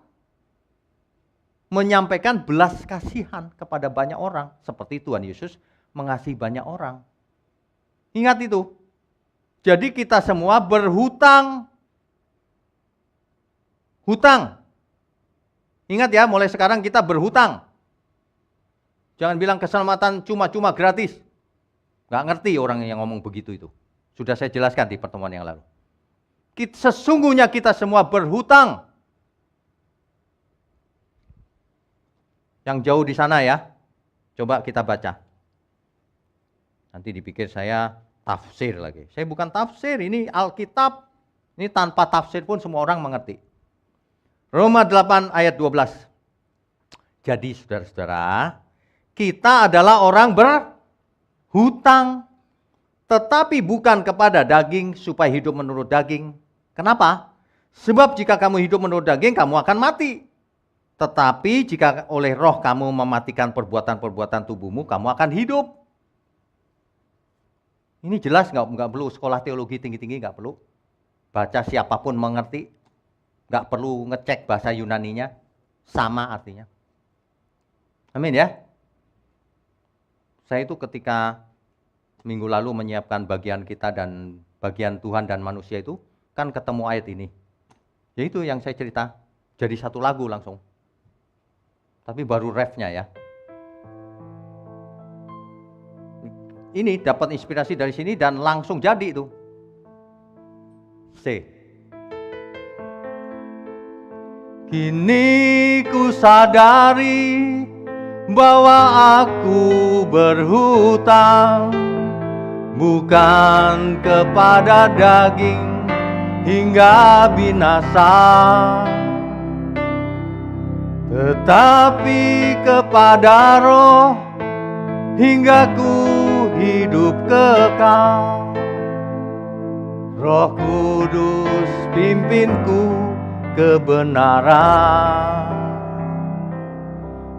menyampaikan belas kasihan kepada banyak orang. Seperti Tuhan Yesus mengasihi banyak orang. Ingat itu. Jadi kita semua berhutang Hutang. Ingat ya, mulai sekarang kita berhutang. Jangan bilang keselamatan cuma-cuma gratis. Nggak ngerti orang yang ngomong begitu itu. Sudah saya jelaskan di pertemuan yang lalu. Sesungguhnya kita semua berhutang. Yang jauh di sana ya, coba kita baca. Nanti dipikir saya tafsir lagi. Saya bukan tafsir, ini Alkitab. Ini tanpa tafsir pun semua orang mengerti. Roma 8 ayat 12. Jadi saudara-saudara, kita adalah orang berhutang. Tetapi bukan kepada daging supaya hidup menurut daging. Kenapa? Sebab jika kamu hidup menurut daging, kamu akan mati. Tetapi jika oleh roh kamu mematikan perbuatan-perbuatan tubuhmu, kamu akan hidup. Ini jelas nggak perlu sekolah teologi tinggi-tinggi, nggak perlu. Baca siapapun mengerti. Nggak perlu ngecek bahasa Yunaninya. Sama artinya. Amin ya. Saya itu ketika minggu lalu menyiapkan bagian kita dan bagian Tuhan dan manusia itu, kan ketemu ayat ini. Yaitu yang saya cerita, jadi satu lagu langsung. Tapi baru refnya ya. Ini dapat inspirasi dari sini dan langsung jadi itu. C. Kini ku sadari bahwa aku berhutang bukan kepada daging hingga binasa, tetapi kepada roh hingga ku hidup kekal. Roh Kudus pimpinku kebenaran.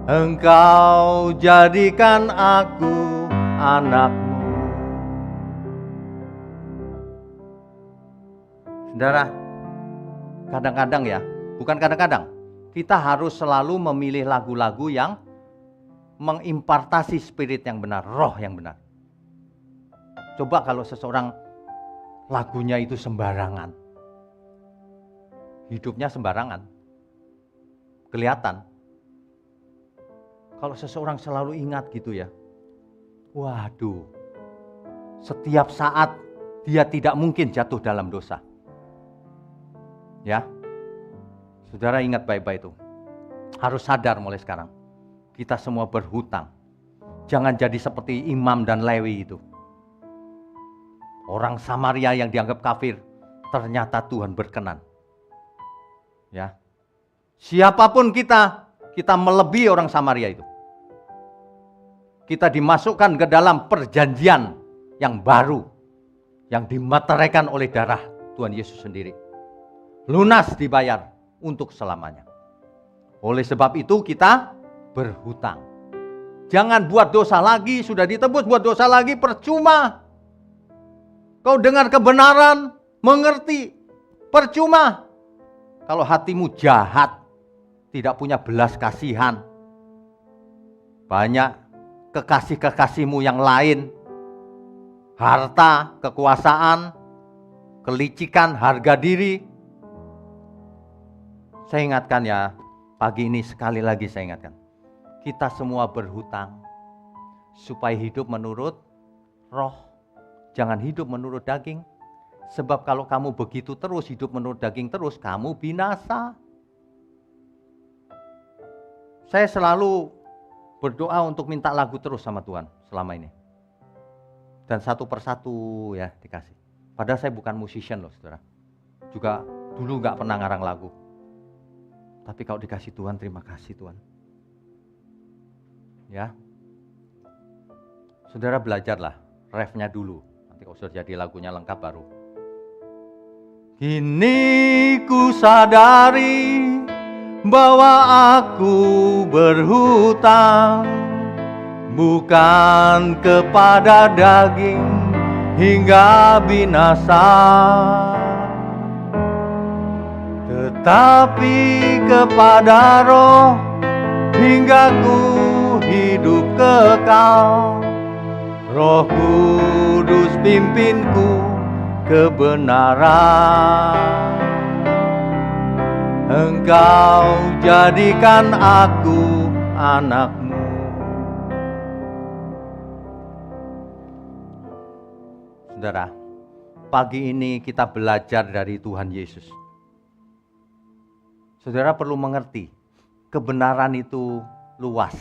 Engkau jadikan aku anakmu. Saudara, kadang-kadang ya, bukan kadang-kadang, kita harus selalu memilih lagu-lagu yang mengimpartasi spirit yang benar, roh yang benar. Coba kalau seseorang lagunya itu sembarangan, hidupnya sembarangan, kelihatan. Kalau seseorang selalu ingat gitu ya, waduh, setiap saat dia tidak mungkin jatuh dalam dosa. Ya, saudara ingat baik-baik itu. Harus sadar mulai sekarang. Kita semua berhutang. Jangan jadi seperti Imam dan Lewi itu. Orang Samaria yang dianggap kafir, ternyata Tuhan berkenan. Ya, siapapun kita melebihi orang Samaria itu. Kita dimasukkan ke dalam perjanjian yang baru, yang dimateraikan oleh darah Tuhan Yesus sendiri. Lunas dibayar untuk selamanya. Oleh sebab itu kita berhutang. Jangan buat dosa lagi, sudah ditebus, buat dosa lagi percuma. Kau dengar kebenaran, mengerti, percuma. Kalau hatimu jahat, tidak punya belas kasihan, banyak kekasih-kekasihmu yang lain, harta, kekuasaan, kelicikan, harga diri. Saya ingatkan ya, pagi ini sekali lagi saya ingatkan, kita semua berhutang supaya hidup menurut roh, jangan hidup menurut daging. Sebab kalau kamu begitu terus, hidup menurut daging terus, kamu binasa. Saya selalu berdoa untuk minta lagu terus sama Tuhan selama ini. Dan satu persatu ya dikasih. Padahal saya bukan musician loh saudara. Juga dulu gak pernah ngarang lagu. Tapi kalau dikasih Tuhan, terima kasih Tuhan. Ya. Saudara belajarlah refnya dulu. Nanti kalau sudah jadi lagunya lengkap baru. Kini ku sadari bahwa aku berhutang bukan kepada daging hingga binasa, tetapi kepada roh hingga ku hidup kekal. Roh Kudus pimpinku kebenaran. Engkau jadikan aku anak-Mu. Saudara, pagi ini kita belajar dari Tuhan Yesus. Saudara perlu mengerti, kebenaran itu luas.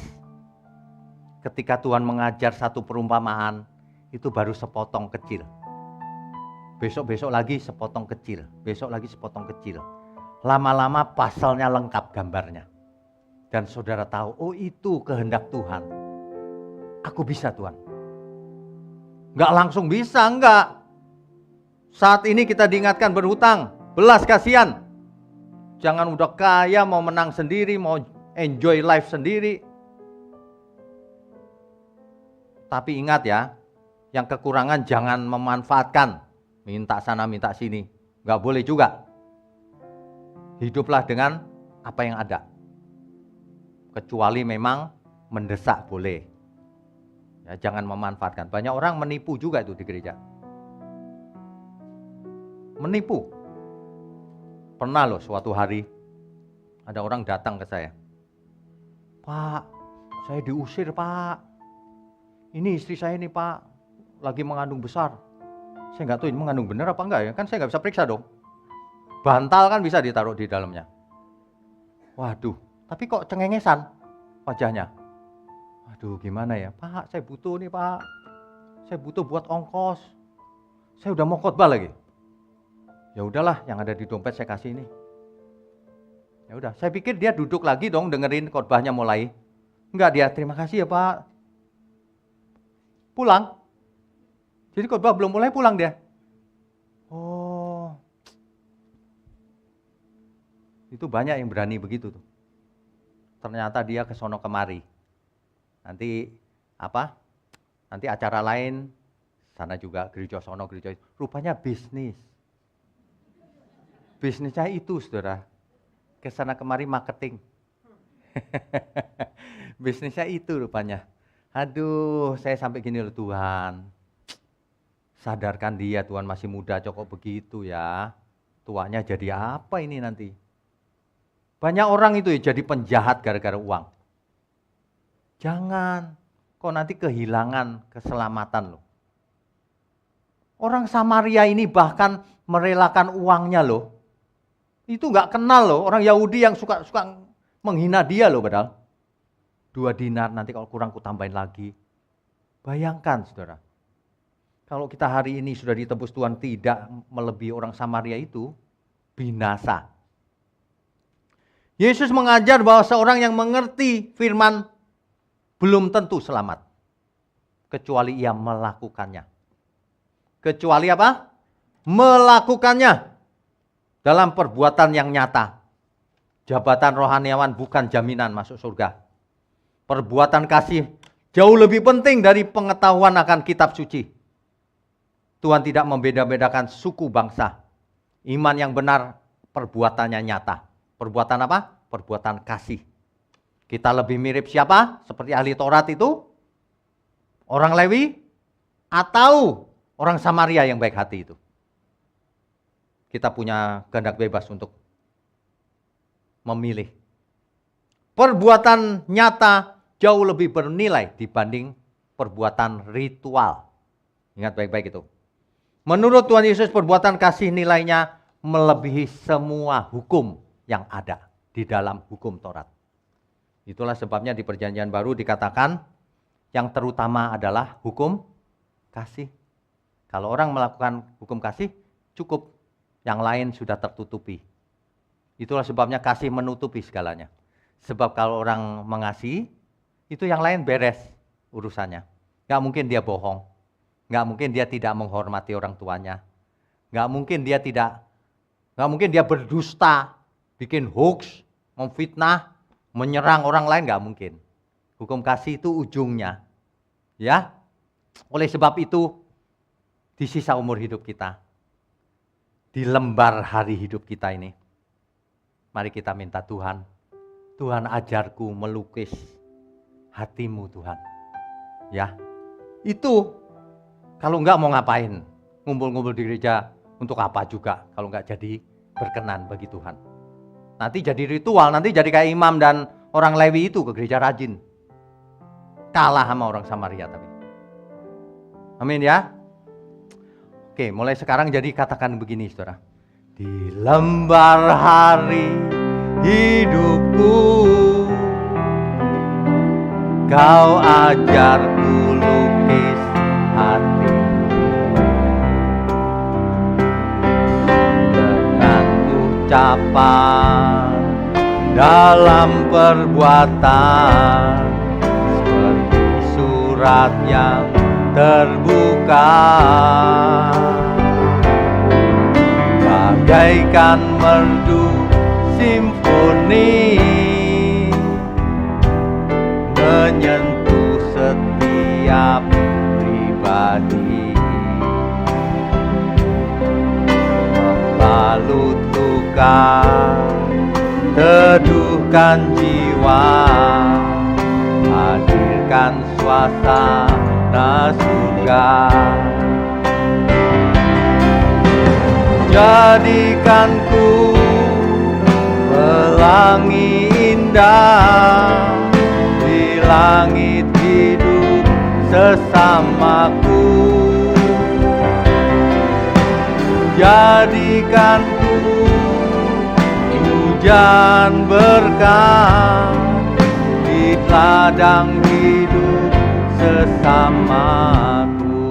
Ketika Tuhan mengajar satu perumpamaan, itu baru sepotong kecil. Besok-besok lagi sepotong kecil, besok lagi sepotong kecil. Lama-lama pasalnya lengkap gambarnya. Dan saudara tahu, oh itu kehendak Tuhan. Aku bisa Tuhan. Enggak langsung bisa, enggak. Saat ini kita diingatkan berhutang, belas kasihan. Jangan udah kaya mau menang sendiri, mau enjoy life sendiri. Tapi ingat ya, yang kekurangan jangan memanfaatkan. Minta sana, minta sini. Enggak boleh juga. Hiduplah dengan apa yang ada. Kecuali memang mendesak boleh. Ya, jangan memanfaatkan. Banyak orang menipu juga itu di gereja. Menipu. Pernah loh suatu hari ada orang datang ke saya. Pak, saya diusir Pak. Ini istri saya nih Pak, lagi mengandung besar. Saya nggak tahu ini mengandung benar apa enggak ya. Kan saya nggak bisa periksa dong. Bantal kan bisa ditaruh di dalamnya. Waduh, tapi kok cengengesan wajahnya. Waduh, gimana ya? Pak, saya butuh nih Pak. Saya butuh buat ongkos. Saya udah mau khotbah lagi. Ya udahlah, yang ada di dompet saya kasih ini. Ya udah, saya pikir dia duduk lagi dong dengerin khotbahnya mulai. Enggak, dia terima kasih ya Pak. Pulang. Jadi khotbah belum mulai pulang dia. Oh. Itu banyak yang berani begitu tuh. Ternyata dia ke sono kemari. Nanti apa? Nanti acara lain, sana juga gereja sono, gereja itu. Rupanya bisnis. Bisnisnya itu, saudara. Ke sana kemari marketing. Bisnisnya itu rupanya. Aduh, saya sampai gini loh Tuhan. Sadarkan dia, Tuhan masih muda kok begitu ya. Tuanya jadi apa ini nanti? Banyak orang itu ya jadi penjahat gara-gara uang. Jangan, kok nanti kehilangan keselamatan loh. Orang Samaria ini bahkan merelakan uangnya loh. Itu nggak kenal loh, orang Yahudi yang suka menghina dia loh padahal. 2 dinar nanti kalau kurang ku tambahin lagi. Bayangkan saudara, kalau kita hari ini sudah ditebus Tuhan tidak melebihi orang Samaria itu, binasa. Yesus mengajar bahwa seorang yang mengerti firman belum tentu selamat. Kecuali ia melakukannya. Kecuali apa? Melakukannya. Dalam perbuatan yang nyata. Jabatan rohaniawan bukan jaminan masuk surga. Perbuatan kasih jauh lebih penting dari pengetahuan akan kitab suci. Tuhan tidak membeda-bedakan suku bangsa. Iman yang benar perbuatannya nyata. Perbuatan apa? Perbuatan kasih. Kita lebih mirip siapa? Seperti ahli Taurat itu? Orang Lewi? Atau orang Samaria yang baik hati itu? Kita punya kehendak bebas untuk memilih. Perbuatan nyata jauh lebih bernilai dibanding perbuatan ritual. Ingat baik-baik itu. Menurut Tuhan Yesus perbuatan kasih nilainya melebihi semua hukum yang ada di dalam hukum Taurat. Itulah sebabnya di Perjanjian Baru dikatakan yang terutama adalah hukum kasih. Kalau orang melakukan hukum kasih cukup, yang lain sudah tertutupi. Itulah sebabnya kasih menutupi segalanya. Sebab kalau orang mengasihi, itu yang lain beres urusannya. Gak mungkin dia bohong. Gak mungkin dia tidak menghormati orang tuanya. Gak mungkin dia berdusta, bikin hoax, memfitnah, menyerang orang lain, gak mungkin. Hukum kasih itu ujungnya. Ya. Oleh sebab itu, di sisa umur hidup kita, di lembar hari hidup kita ini, mari kita minta Tuhan, Tuhan ajarku melukis hatimu Tuhan. Ya, itu kalau enggak mau ngapain? Ngumpul-ngumpul di gereja untuk apa juga kalau enggak jadi berkenan bagi Tuhan. Nanti jadi ritual, nanti jadi kayak imam dan orang Lewi itu ke gereja rajin. Kalah sama orang Samaria tapi. Amin ya. Oke, mulai sekarang jadi katakan begini saudara. Di lembar hari hidupku, Kau ajarku lukis hati dengan ucapan dalam perbuatan, seperti surat yang terbuka, bagaikan merdu simfoni menyentuh setiap pribadi, membalut luka, teduhkan jiwa, hadirkan suasana surga. Jadikanku pelangi indah di langit hidup sesamaku. Jadikanku hujan berkah di ladang hidup sesamaku.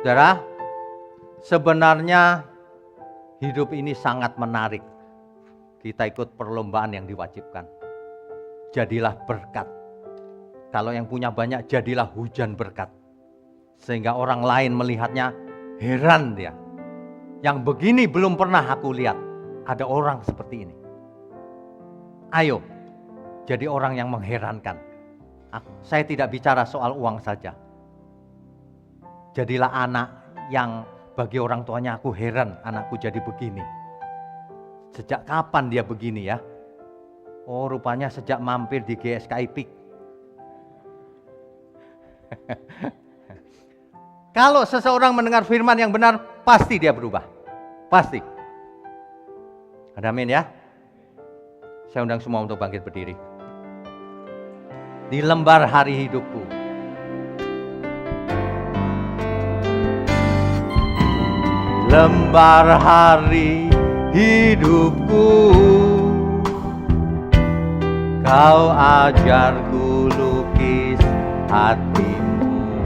Saudara, sebenarnya hidup ini sangat menarik. Kita ikut perlombaan yang diwajibkan. Jadilah berkat. Kalau yang punya banyak, jadilah hujan berkat. Sehingga orang lain melihatnya, heran dia. Yang begini belum pernah aku lihat. Ada orang seperti ini. Ayo, jadi orang yang mengherankan. Saya tidak bicara soal uang saja. Jadilah anak yang bagi orang tuanya aku heran anakku jadi begini. Sejak kapan dia begini ya? Oh, rupanya sejak mampir di GSKI Peak. Kalau seseorang mendengar firman yang benar, pasti dia berubah. Pasti. Ada amin ya? Saya undang semua untuk bangkit berdiri. Di lembar hari hidupku, lembar hari hidupku, Kau ajarku lukis hatimu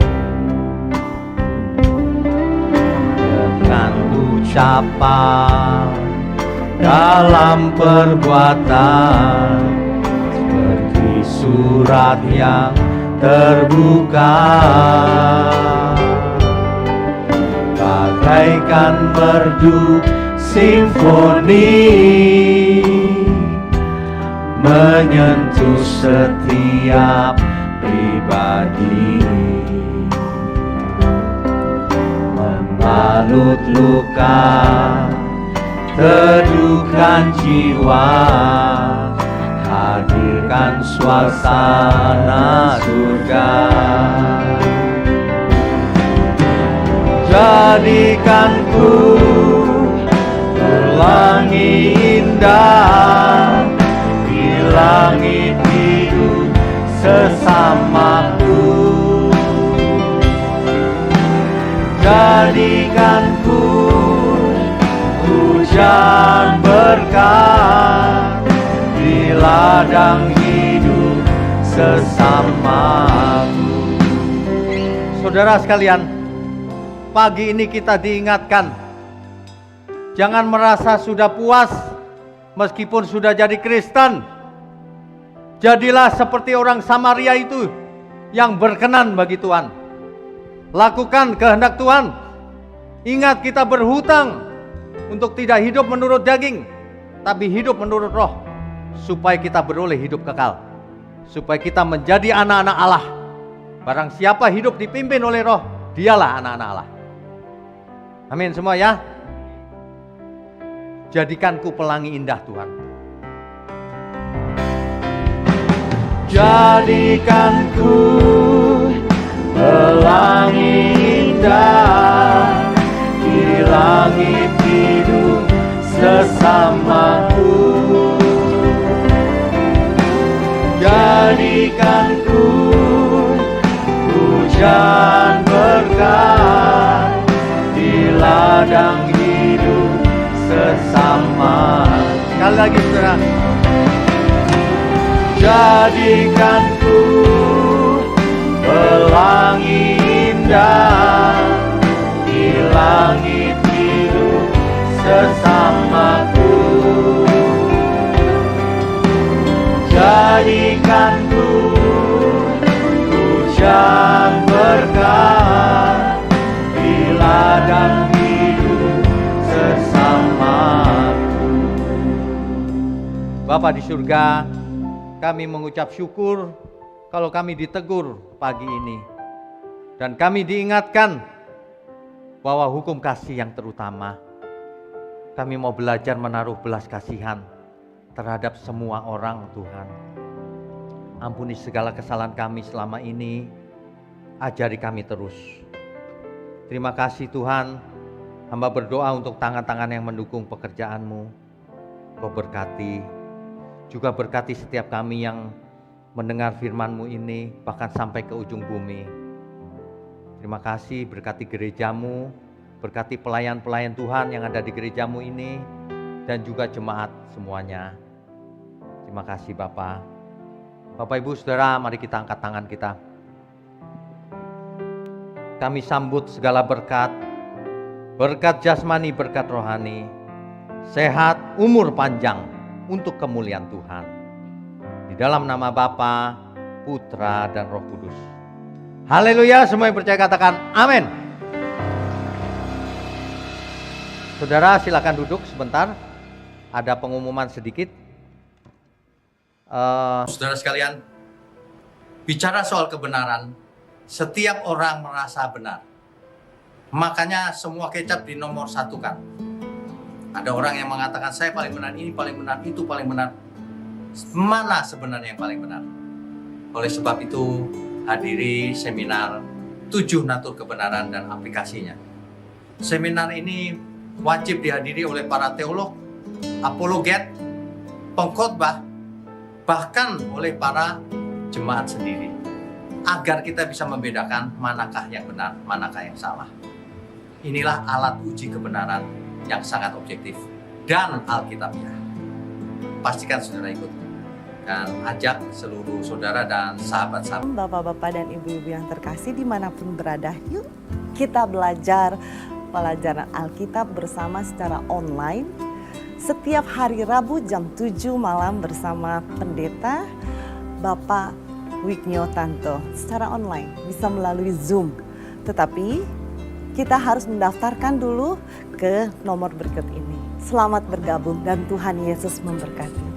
dengan ucapan dalam perbuatan, seperti surat yang terbuka, bagaikan merdu simfoni menyentuh setiap pribadi, membalut luka, teduhkan jiwa, hadirkan suasana surga. Jadikanku pelangi indah di langit hidup sesamaku. Jadikanku hujan berkah di ladang hidup sesamaku. Saudara sekalian, pagi ini kita diingatkan, jangan merasa sudah puas meskipun sudah jadi Kristen. Jadilah seperti orang Samaria itu yang berkenan bagi Tuhan. Lakukan kehendak Tuhan. Ingat, kita berhutang untuk tidak hidup menurut daging, tapi hidup menurut roh, supaya kita beroleh hidup kekal, supaya kita menjadi anak-anak Allah. Barang siapa hidup dipimpin oleh roh, dialah anak-anak Allah. Amin semua ya. Jadikanku pelangi indah Tuhan. Jadikanku pelangi indah di langit hidup sesama. Sekali lagi saudara. Jadikan ku pelangi indah di langit biru sesamaku. Jadikan ku hujan berkah di ladang hidup sesamaku. Bapa di surga, kami mengucap syukur kalau kami ditegur pagi ini. Dan kami diingatkan bahwa hukum kasih yang terutama. Kami mau belajar menaruh belas kasihan terhadap semua orang, Tuhan. Ampuni segala kesalahan kami selama ini. Ajari kami terus. Terima kasih Tuhan. Hamba berdoa untuk tangan-tangan yang mendukung pekerjaan-Mu. Kau berkati. Juga berkati setiap kami yang mendengar firman-Mu ini, bahkan sampai ke ujung bumi. Terima kasih, berkati gereja-Mu, berkati pelayan-pelayan Tuhan yang ada di gereja-Mu ini, dan juga jemaat semuanya. Terima kasih Bapa. Bapak Ibu Saudara, mari kita angkat tangan kita. Kami sambut segala berkat, berkat jasmani, berkat rohani, sehat, umur panjang, untuk kemuliaan Tuhan. Di dalam nama Bapa, Putra, dan Roh Kudus. Haleluya, semua yang percaya katakan amin. Saudara silakan duduk sebentar. Ada pengumuman sedikit. Saudara sekalian, bicara soal kebenaran, setiap orang merasa benar. Makanya semua kecap dinomor satukan. Ada orang yang mengatakan saya paling benar, ini paling benar, itu paling benar. Mana sebenarnya yang paling benar? Oleh sebab itu hadiri seminar 7 natur kebenaran dan aplikasinya. Seminar ini wajib dihadiri oleh para teolog, apologet, pengkhotbah, bahkan oleh para jemaat sendiri. Agar kita bisa membedakan manakah yang benar, manakah yang salah. Inilah alat uji kebenaran yang sangat objektif dan alkitabiah. Pastikan saudara ikut dan ajak seluruh saudara dan sahabat-sahabat. Bapak-bapak dan ibu-ibu yang terkasih dimanapun berada, yuk kita belajar pelajaran Alkitab bersama secara online setiap hari Rabu jam 7 malam bersama pendeta Bapak Wignio Tanto secara online, bisa melalui Zoom. Tetapi kita harus mendaftarkan dulu ke nomor berikut ini. Selamat bergabung dan Tuhan Yesus memberkati.